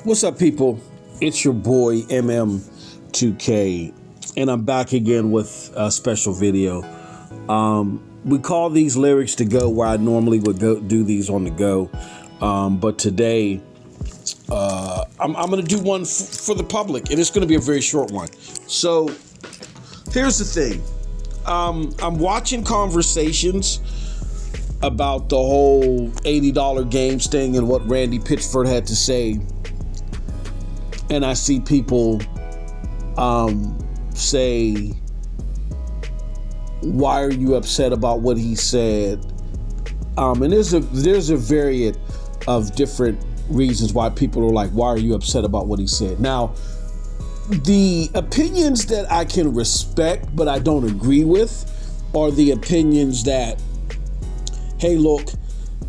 What's up, people? It's your boy MM2K, and I'm back again with a special video. We call these lyrics to go where I normally would go do these on the go, but today I'm going to do one for the public, and it's going to be a very short one. So here's the thing. I'm watching conversations about the whole $80 games thing and what Randy Pitchford had to say. And I see people say, why are you upset about what he said? And there's a variety of different reasons why people are like, why are you upset about what he said? Now, the opinions that I can respect, but I don't agree with, are the opinions that, hey, look,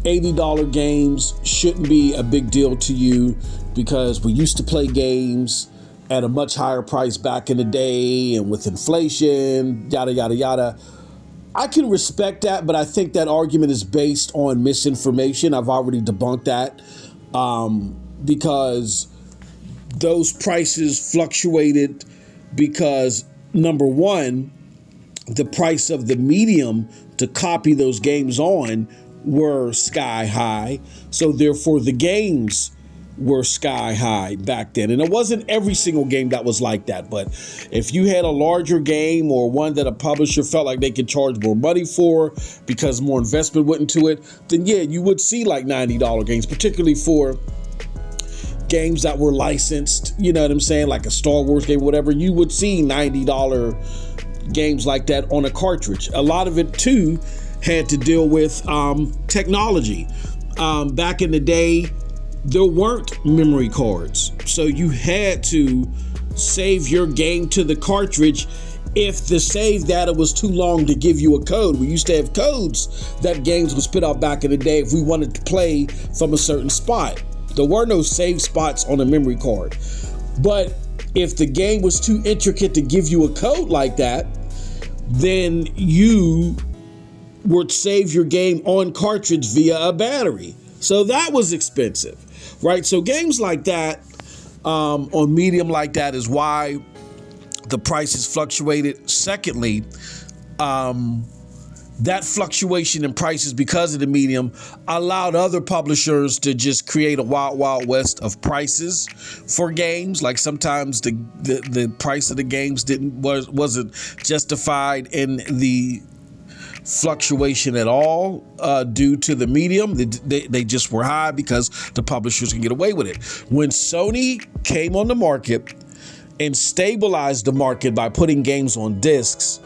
$80 games shouldn't be a big deal to you because we used to play games at a much higher price back in the day, and with inflation, yada, yada, yada. I can respect that, but I think that argument is based on misinformation. I've already debunked that because those prices fluctuated because, number one, the price of the medium to copy those games on were sky high. So therefore the games were sky high back then. And it wasn't every single game that was like that. But if you had a larger game or one that a publisher felt like they could charge more money for because more investment went into it, then yeah, you would see like $90 games, particularly for games that were licensed, you know what I'm saying? Like a Star Wars game, whatever, you would see $90 games like that on a cartridge. A lot of it too had to deal with technology. Back in the day, there weren't memory cards, so you had to save your game to the cartridge if the save data was too long to give you a code. We used to have codes that games would spit out back in the day if we wanted to play from a certain spot. There were no save spots on a memory card. But if the game was too intricate to give you a code like that, then you would save your game on cartridge via a battery. So that was expensive, right? So games like that, on medium like that, is why the prices fluctuated. Secondly, that fluctuation in prices because of the medium allowed other publishers to just create a wild, wild west of prices for games. Like sometimes the price of the games wasn't justified in the fluctuation at all due to the medium. They just were high because the publishers can get away with it. When Sony came on the market and stabilized the market by putting games on discs,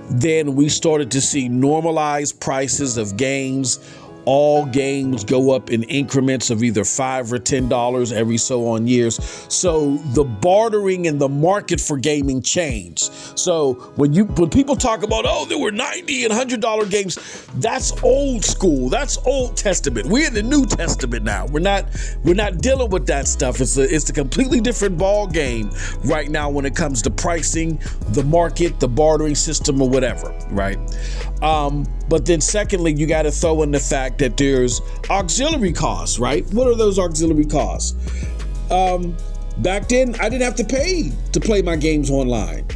then we started to see normalized prices of games. All games go up in increments of either $5 or $10 every so on years. So the bartering and the market for gaming changed. So when people talk about, oh, there were $90 and $100 games, that's old school. That's Old Testament. We're in the New Testament now. We're not dealing with that stuff. It's a completely different ball game right now when it comes to pricing, the market, the bartering system, or whatever, right? But then secondly, you got to throw in the fact that there's auxiliary costs, right? What are those auxiliary costs? Back then, I didn't have to pay to play my games online.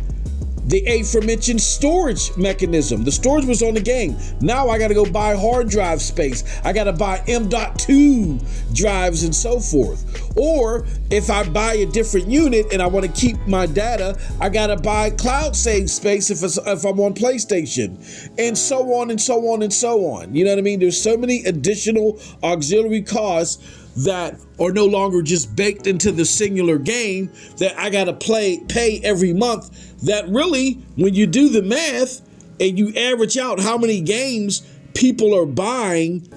The aforementioned storage mechanism. The storage was on the game. Now I got to go buy hard drive space. I got to buy M.2 drives and so forth. Or if I buy a different unit and I want to keep my data, I got to buy cloud save space if I'm on PlayStation, and so on and so on and so on. You know what I mean? There's so many additional auxiliary costs that are no longer just baked into the singular game that I got to pay every month, that really, when you do the math and you average out how many games people are buying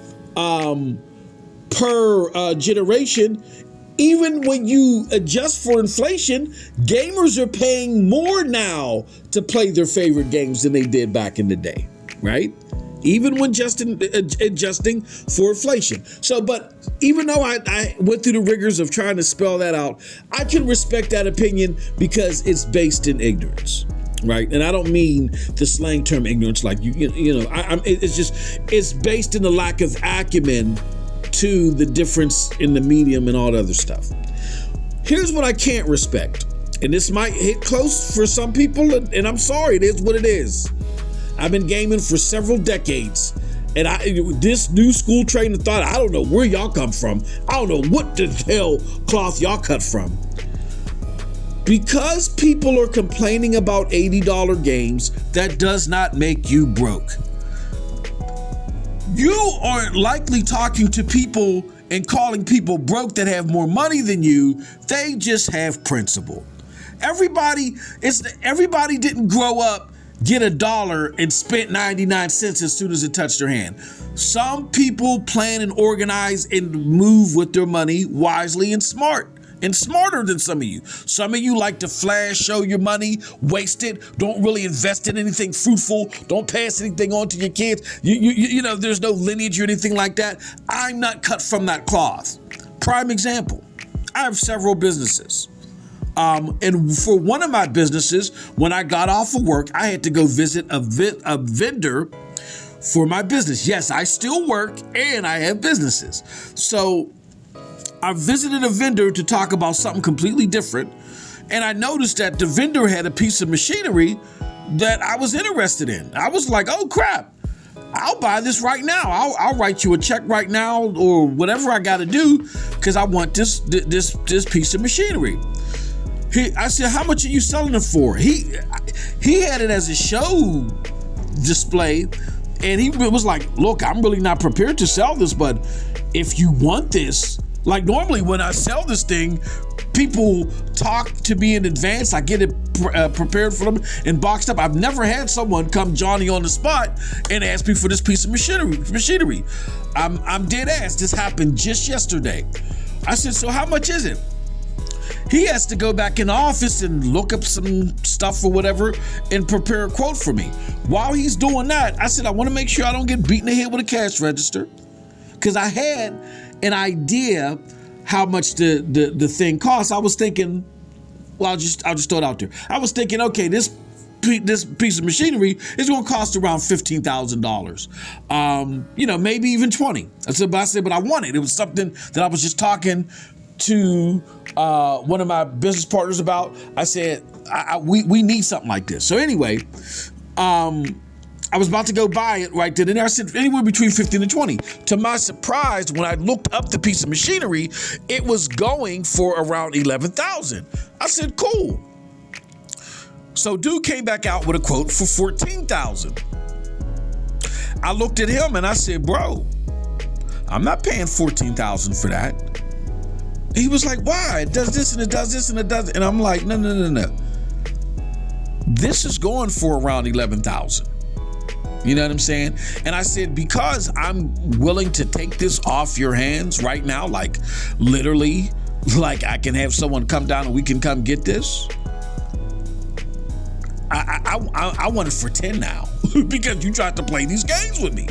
per generation, even when you adjust for inflation, gamers are paying more now to play their favorite games than they did back in the day, right? Even when adjusting for inflation. So, but even though I went through the rigors of trying to spell that out, I can respect that opinion because it's based in ignorance, right? And I don't mean the slang term ignorance, like it's based in the lack of acumen to the difference in the medium and all the other stuff. Here's what I can't respect. And this might hit close for some people, and I'm sorry, it is what it is. I've been gaming for several decades, and this new school train of thought, I don't know where y'all come from. I don't know what the hell cloth y'all cut from. Because people are complaining about $80 games, that does not make you broke. You aren't likely talking to people and calling people broke that have more money than you. They just have principle. Everybody didn't grow up, get $1 and spent 99 cents as soon as it touched their hand. Some people plan and organize and move with their money wisely and smart. And smarter than some of you. Some of you like to flash, show your money, waste it, don't really invest in anything fruitful, don't pass anything on to your kids. You know, there's no lineage or anything like that. I'm not cut from that cloth. Prime example, I have several businesses. And for one of my businesses, when I got off of work, I had to go visit a vendor for my business. Yes, I still work and I have businesses. So I visited a vendor to talk about something completely different. And I noticed that the vendor had a piece of machinery that I was interested in. I was like, oh crap, I'll buy this right now. I'll write you a check right now or whatever I got to do because I want this piece of machinery. I said, how much are you selling it for? He had it as a show display, and he was like, look, I'm really not prepared to sell this, but if you want this, like normally when I sell this thing, people talk to me in advance. I get it prepared for them and boxed up. I've never had someone come Johnny on the spot and ask me for this piece of machinery. I'm dead ass. This happened just yesterday. I said, so how much is it? He has to go back in the office and look up some stuff or whatever and prepare a quote for me. While he's doing that, I said, I want to make sure I don't get beaten in the head with a cash register, because I had an idea how much the thing costs. I was thinking, well, I'll just throw it out there. I was thinking, okay, this piece of machinery is going to cost around $15,000. Maybe even 20. I said, but I want it. It was something that I was just talking to one of my business partners about. I said, we need something like this. So anyway, I was about to go buy it right then and there. I said anywhere between 15 and 20. To my surprise, when I looked up the piece of machinery, it was going for around $11,000. I said, cool. So dude came back out with a quote for $14,000. I looked at him and I said, bro, I'm not paying $14,000 for that. He was like, why? It does this and it does this and it does. And I'm like, no. This is going for around $11,000. You know what I'm saying? And I said, because I'm willing to take this off your hands right now, like literally, like I can have someone come down and we can come get this. I want it for 10 now because you tried to play these games with me.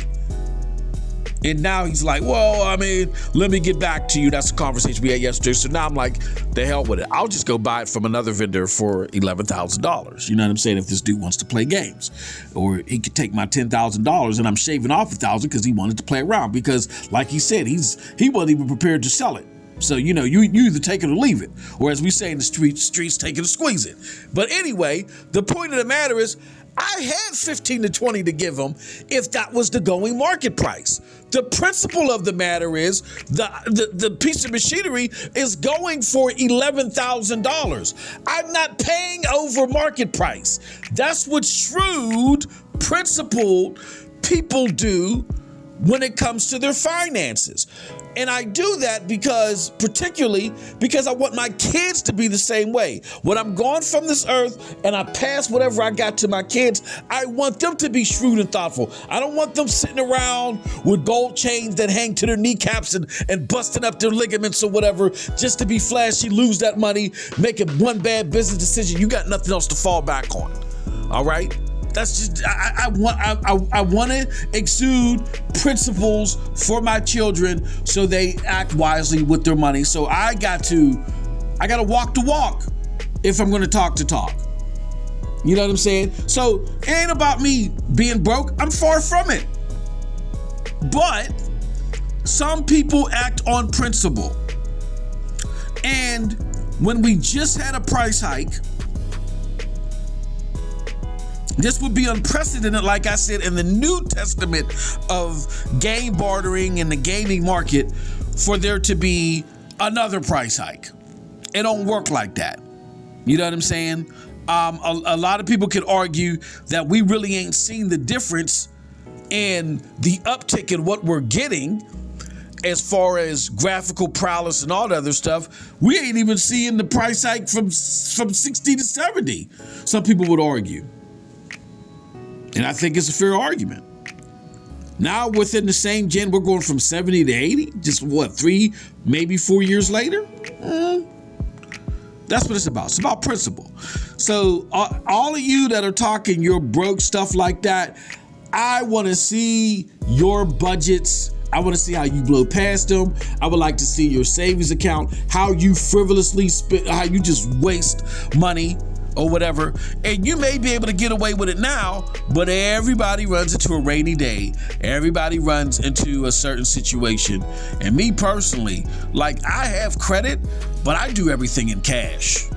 And now he's like, well, I mean, let me get back to you. That's a conversation we had yesterday. So now I'm like, the hell with it. I'll just go buy it from another vendor for $11,000. You know what I'm saying? If this dude wants to play games, or he could take my $10,000 and I'm shaving off $1,000 because he wanted to play around. Because like he said, he wasn't even prepared to sell it. So, you either take it or leave it. Or as we say in the streets, take it or squeeze it. But anyway, the point of the matter is, I had 15 to 20 to give him if that was the going market price. The principle of the matter is the piece of machinery is going for $11,000. I'm not paying over market price. That's what shrewd, principled people do when it comes to their finances. And I do that particularly because I want my kids to be the same way. When I'm gone from this earth and I pass whatever I got to my kids, I want them to be shrewd and thoughtful. I don't want them sitting around with gold chains that hang to their kneecaps and busting up their ligaments or whatever just to be flashy, lose that money, make one bad business decision. You got nothing else to fall back on. All right? That's just, I want to exude principles for my children so they act wisely with their money. So I got to walk the walk if I'm going to talk the talk. You know what I'm saying? So it ain't about me being broke. I'm far from it. But Some people act on principle. And when we just had a price hike, this would be unprecedented, like I said, in the New Testament of game bartering in the gaming market for there to be another price hike. It don't work like that. You know what I'm saying? A lot of people could argue that we really ain't seen the difference in the uptick in what we're getting as far as graphical prowess and all the other stuff. We ain't even seeing the price hike from 60 to 70. Some people would argue. And I think it's a fair argument. Now within the same gen, we're going from 70 to 80. Just what, 3, maybe 4 years later? That's what it's about. It's about principle. So all of you that are talking your broke stuff like that, I want to see your budgets. I want to see how you blow past them. I would like to see your savings account, how you frivolously spend, how you just waste money or whatever. And you may be able to get away with it now, but everybody runs into a rainy day. Everybody runs into a certain situation. And me personally, like, I have credit, but I do everything in cash.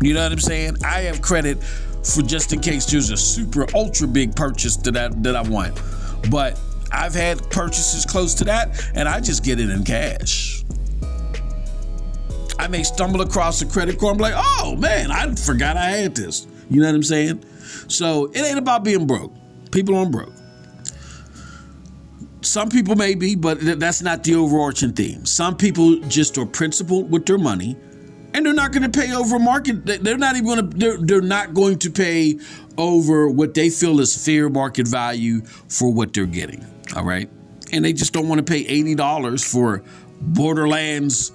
You know what I'm saying? I have credit for just in case there's a super ultra big purchase that I want. But I've had purchases close to that, and I just get it in cash. I may stumble across a credit card and be like, oh man, I forgot I had this. You know what I'm saying? So it ain't about being broke. People aren't broke. Some people may be, but that's not the overarching theme. Some people just are principled with their money, and they're not going to pay over market. They're not going to pay over what they feel is fair market value for what they're getting. All right. And they just don't want to pay $80 for Borderlands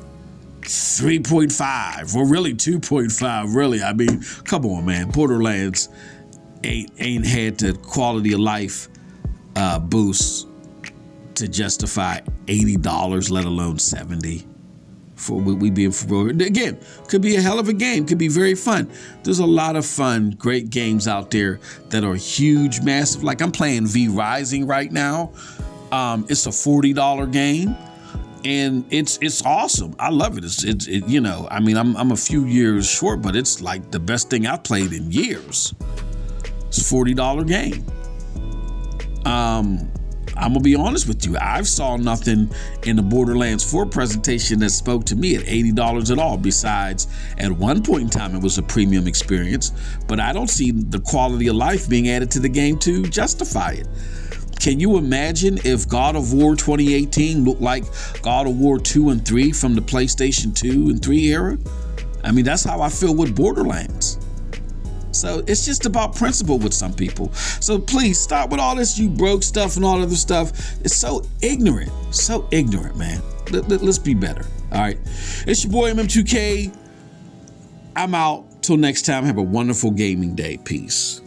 3.5 or really 2.5. Really. I mean, come on, man. Borderlands ain't had the quality of life boost to justify $80, let alone $70. For we being for again, could be a hell of a game, could be very fun. There's a lot of fun, great games out there that are huge, massive. Like I'm playing V Rising right now. It's a $40 game, and it's awesome. I love it. It's you know, I mean, I'm a few years short, but it's like the best thing I've played in years. It's a $40 game. I'm gonna be honest with you. I saw nothing in the Borderlands 4 presentation that spoke to me at $80 at all. Besides, at one point in time, it was a premium experience, but I don't see the quality of life being added to the game to justify it. Can you imagine if God of War 2018 looked like God of War 2 and 3 from the PlayStation 2 and 3 era? I mean, that's how I feel with Borderlands. So it's just about principle with some people. So please stop with all this you broke stuff and all other stuff. It's so ignorant, man. Let's be better. All right. It's your boy MM2K. I'm out. Till next time, have a wonderful gaming day. Peace.